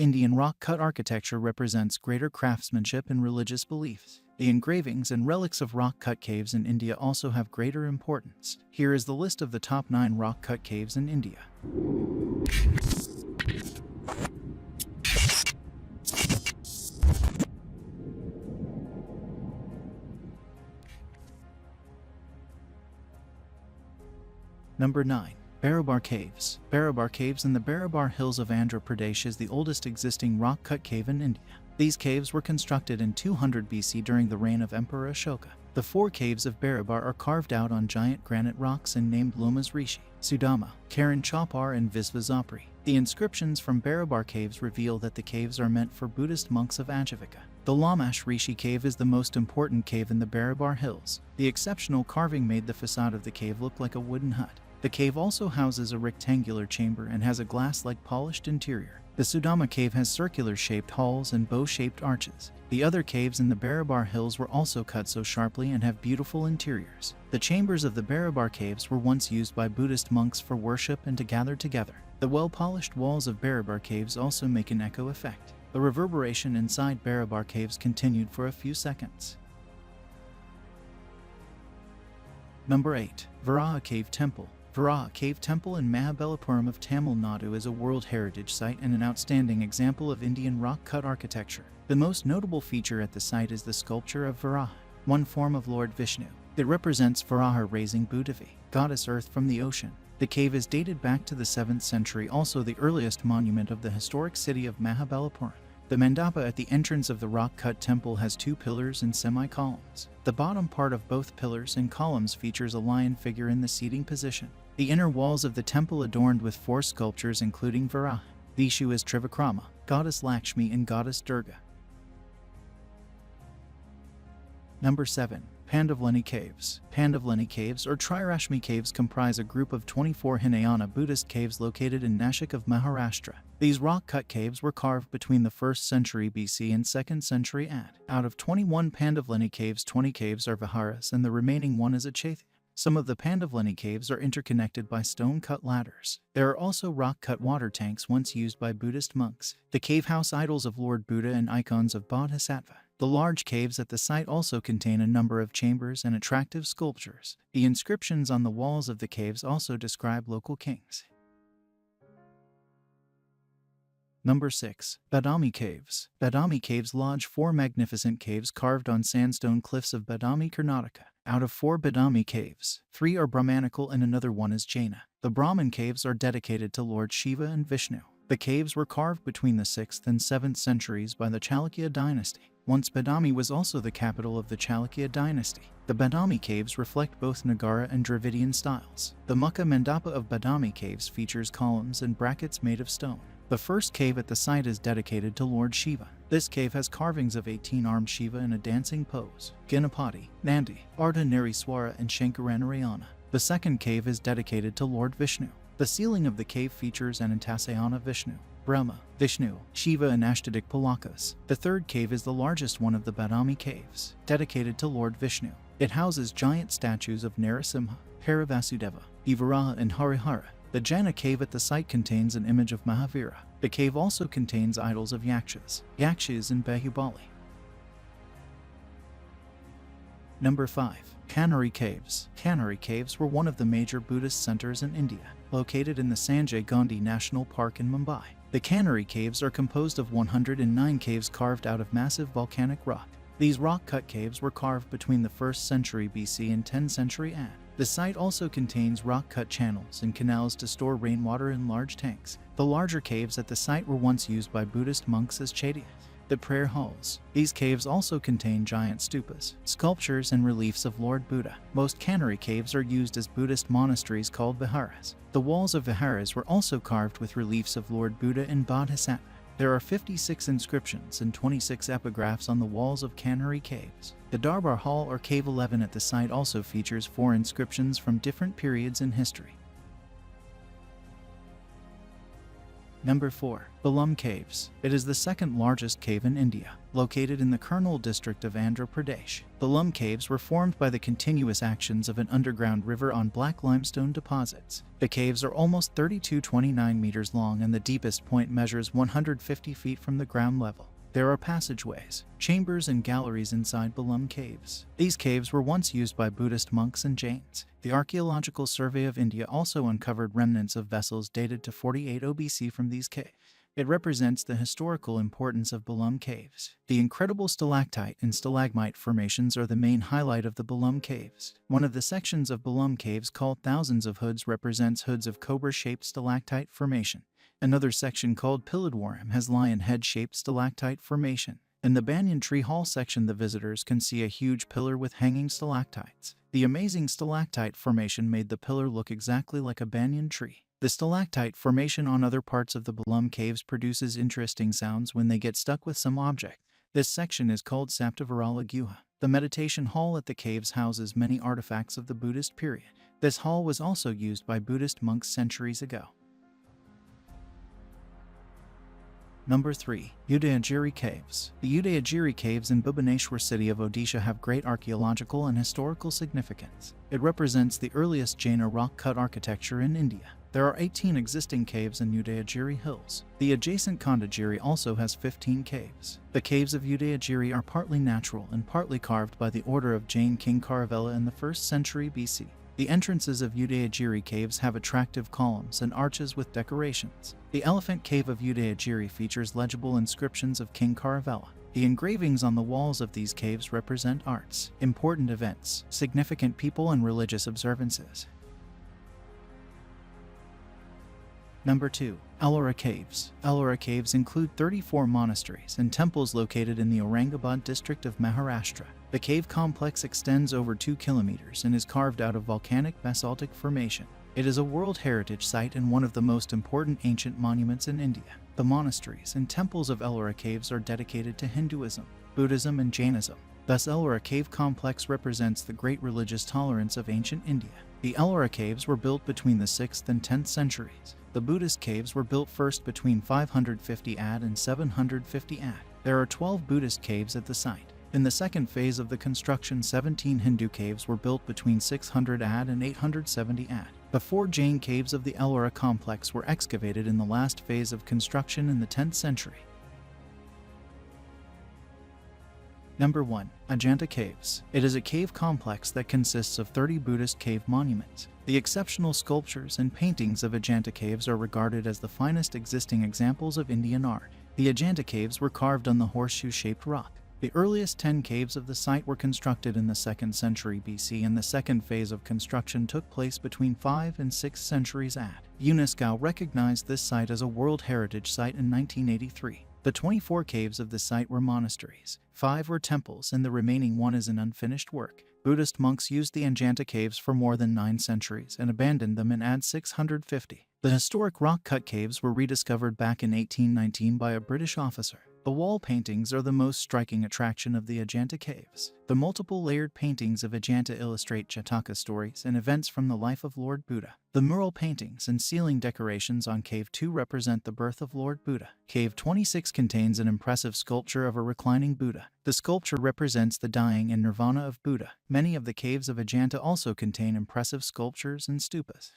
Indian rock-cut architecture represents greater craftsmanship and religious beliefs. The engravings and relics of rock-cut caves in India also have greater importance. Here is the list of the top 9 rock-cut caves in India. Number 9. Barabar Caves. Barabar Caves in the Barabar Hills of Andhra Pradesh is the oldest existing rock-cut cave in India. These caves were constructed in 200 BC during the reign of Emperor Ashoka. The 4 caves of Barabar are carved out on giant granite rocks and named Lomas Rishi, Sudama, Karan Chopar and Visvasapri. The inscriptions from Barabar caves reveal that the caves are meant for Buddhist monks of Ajivika. The Lomas Rishi cave is the most important cave in the Barabar Hills. The exceptional carving made the facade of the cave look like a wooden hut. The cave also houses a rectangular chamber and has a glass-like polished interior. The Sudama cave has circular-shaped halls and bow-shaped arches. The other caves in the Barabar Hills were also cut so sharply and have beautiful interiors. The chambers of the Barabar caves were once used by Buddhist monks for worship and to gather together. The well-polished walls of Barabar caves also make an echo effect. The reverberation inside Barabar caves continued for a few seconds. Number 8. Varaha Cave Temple. Varaha Cave Temple in Mahabalipuram of Tamil Nadu is a World Heritage Site and an outstanding example of Indian rock-cut architecture. The most notable feature at the site is the sculpture of Varaha, one form of Lord Vishnu. It represents Varaha raising Bhudevi, goddess earth, from the ocean. The cave is dated back to the 7th century, also the earliest monument of the historic city of Mahabalipuram. The mandapa at the entrance of the rock-cut temple has 2 pillars and semi-columns. The bottom part of both pillars and columns features a lion figure in the seating position. The inner walls of the temple adorned with 4 sculptures including Varaha, Vishu as Trivikrama, goddess Lakshmi and goddess Durga. Number 7. Pandavleni Caves. Pandavleni Caves or Trirashmi Caves comprise a group of 24 Hinayana Buddhist caves located in Nashik of Maharashtra. These rock-cut caves were carved between the 1st century BC and 2nd century AD. Out of 21 Pandavleni caves, 20 caves are viharas and the remaining one is a chaitya. Some of the Pandavleni caves are interconnected by stone-cut ladders. There are also rock-cut water tanks once used by Buddhist monks. The cave house idols of Lord Buddha and icons of Bodhisattva. The large caves at the site also contain a number of chambers and attractive sculptures. The inscriptions on the walls of the caves also describe local kings. Number 6. Badami Caves. Badami Caves lodge 4 magnificent caves carved on sandstone cliffs of Badami, Karnataka. Out of 4 Badami caves, 3 are Brahmanical and another one is Jaina. The Brahmin caves are dedicated to Lord Shiva and Vishnu. The caves were carved between the 6th and 7th centuries by the Chalukya dynasty. Once Badami was also the capital of the Chalukya dynasty. The Badami caves reflect both Nagara and Dravidian styles. The Mukha Mandapa of Badami caves features columns and brackets made of stone. The first cave at the site is dedicated to Lord Shiva. This cave has carvings of 18-armed Shiva in a dancing pose, Ganapati, Nandi, Ardhanarishwara and Shankaranarayana. The second cave is dedicated to Lord Vishnu. The ceiling of the cave features Anantasayana Vishnu, Brahma, Vishnu, Shiva and Ashtadik Palakas. The third cave is the largest one of the Badami caves, dedicated to Lord Vishnu. It houses giant statues of Narasimha, Paravasudeva, Varaha and Harihara. The Jaina cave at the site contains an image of Mahavira. The cave also contains idols of Yakshas and Bahubali. Number 5. Kanheri Caves. Kanheri Caves were one of the major Buddhist centers in India, located in the Sanjay Gandhi National Park in Mumbai. The Kanheri Caves are composed of 109 caves carved out of massive volcanic rock. These rock-cut caves were carved between the 1st century BC and 10th century AD. The site also contains rock-cut channels and canals to store rainwater in large tanks. The larger caves at the site were once used by Buddhist monks as chaityas, the prayer halls. These caves also contain giant stupas, sculptures and reliefs of Lord Buddha. Most Kanheri caves are used as Buddhist monasteries called viharas. The walls of viharas were also carved with reliefs of Lord Buddha and Bodhisattva. There are 56 inscriptions and 26 epigraphs on the walls of Kanheri caves. The Darbar Hall or Cave 11 at the site also features 4 inscriptions from different periods in history. Number 4. Belum Caves. It is the second largest cave in India, located in the Kurnool district of Andhra Pradesh. Belum Caves were formed by the continuous actions of an underground river on black limestone deposits. The caves are almost 32.29 meters long and the deepest point measures 150 feet from the ground level. There are passageways, chambers, and galleries inside Belum Caves. These caves were once used by Buddhist monks and Jains. The Archaeological Survey of India also uncovered remnants of vessels dated to 48 OBC from these caves. It represents the historical importance of Belum Caves. The incredible stalactite and stalagmite formations are the main highlight of the Belum Caves. One of the sections of Belum Caves, called Thousands of Hoods, represents hoods of cobra-shaped stalactite formation. Another section, called Pilladwaram, has lion head-shaped stalactite formation. In the Banyan Tree Hall section, the visitors can see a huge pillar with hanging stalactites. The amazing stalactite formation made the pillar look exactly like a banyan tree. The stalactite formation on other parts of the Belum Caves produces interesting sounds when they get stuck with some object. This section is called Saptavarala Guha. The meditation hall at the caves houses many artifacts of the Buddhist period. This hall was also used by Buddhist monks centuries ago. Number 3. Udayagiri Caves. The Udayagiri Caves in Bhubaneshwar city of Odisha have great archaeological and historical significance. It represents the earliest Jaina rock-cut architecture in India. There are 18 existing caves in Udayagiri Hills. The adjacent Kanheri also has 15 caves. The caves of Udayagiri are partly natural and partly carved by the order of Jain King Kharavela in the 1st century BC. The entrances of Udayagiri caves have attractive columns and arches with decorations. The Elephant Cave of Udayagiri features legible inscriptions of King Kharavela. The engravings on the walls of these caves represent arts, important events, significant people, and religious observances. Number 2. Ellora Caves. Ellora Caves include 34 monasteries and temples located in the Aurangabad district of Maharashtra. The cave complex extends over 2 kilometers and is carved out of volcanic basaltic formation. It is a World Heritage Site and one of the most important ancient monuments in India. The monasteries and temples of Ellora Caves are dedicated to Hinduism, Buddhism, and Jainism. Thus, Ellora Cave Complex represents the great religious tolerance of ancient India. The Ellora Caves were built between the 6th and 10th centuries. The Buddhist caves were built first between 550 AD and 750 AD. There are 12 Buddhist caves at the site. In the second phase of the construction, 17 Hindu caves were built between 600 AD and 870 AD. The 4 Jain caves of the Ellora complex were excavated in the last phase of construction in the 10th century. Number 1. Ajanta Caves. It is a cave complex that consists of 30 Buddhist cave monuments. The exceptional sculptures and paintings of Ajanta Caves are regarded as the finest existing examples of Indian art. The Ajanta Caves were carved on the horseshoe-shaped rock. The earliest 10 caves of the site were constructed in the 2nd century BC, and the second phase of construction took place between 5 and 6 centuries AD. UNESCO recognized this site as a World Heritage Site in 1983. The 24 caves of the site were monasteries, 5 were temples, and the remaining 1 is an unfinished work. Buddhist monks used the Ajanta caves for more than 9 centuries and abandoned them in AD 650. The historic rock-cut caves were rediscovered back in 1819 by a British officer. The wall paintings are the most striking attraction of the Ajanta Caves. The multiple layered paintings of Ajanta illustrate Jataka stories and events from the life of Lord Buddha. The mural paintings and ceiling decorations on Cave 2 represent the birth of Lord Buddha. Cave 26 contains an impressive sculpture of a reclining Buddha. The sculpture represents the dying and nirvana of Buddha. Many of the caves of Ajanta also contain impressive sculptures and stupas.